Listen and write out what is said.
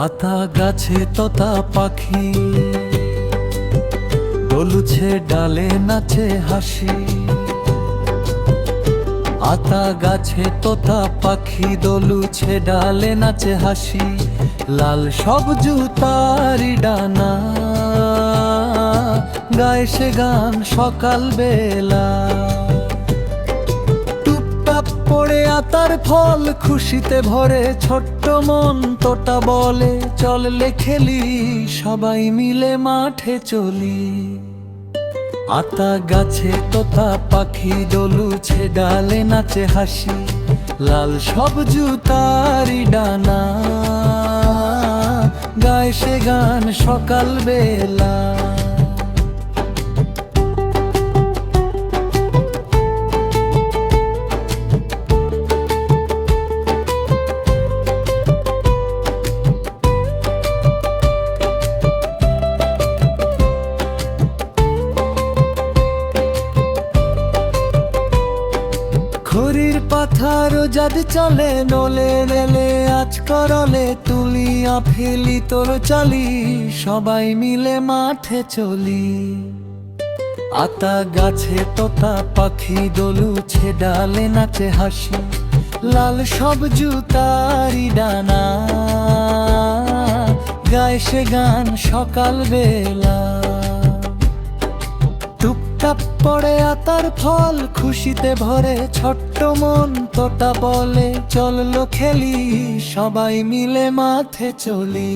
আতা গাছে তোতা পাখি দোলছে ডালে নাচে হাসি। আতা গাছে তোতা পাখি দোলছে ডালে নাচে হাসি। লাল সব জুতারি ডানা গায় সে গান সকাল বেলা। টুপটাপ পড়ে আতার ফল খুশিতে ভরে ছোট্ট মন তোটা বলে চললে খেলি সবাই মিলে মাঠে চলি। আতা গাছে তোতা পাখি দোলছে ডালে নাচে হাসি। লাল সব জুতারি ডানা গায় সে গান সকাল বেলা। খড়ির পাথার যাদ চলে নলে রেলে আজ করলে তুলিয়া ফেলি তোর চালি সবাই মিলে মাঠে চলি। আতা গাছে তোতা পাখি দোলছে ডালে নাচে হাসি। লাল সব জুতারি ডানা গায় সে গান সকাল বেলা। টুপটাপ পড়ে আতার ফল খুশিতে ভরে ছোট্ট মন তোটা বলে চললো খেলি সবাই মিলে মাঠে চলি।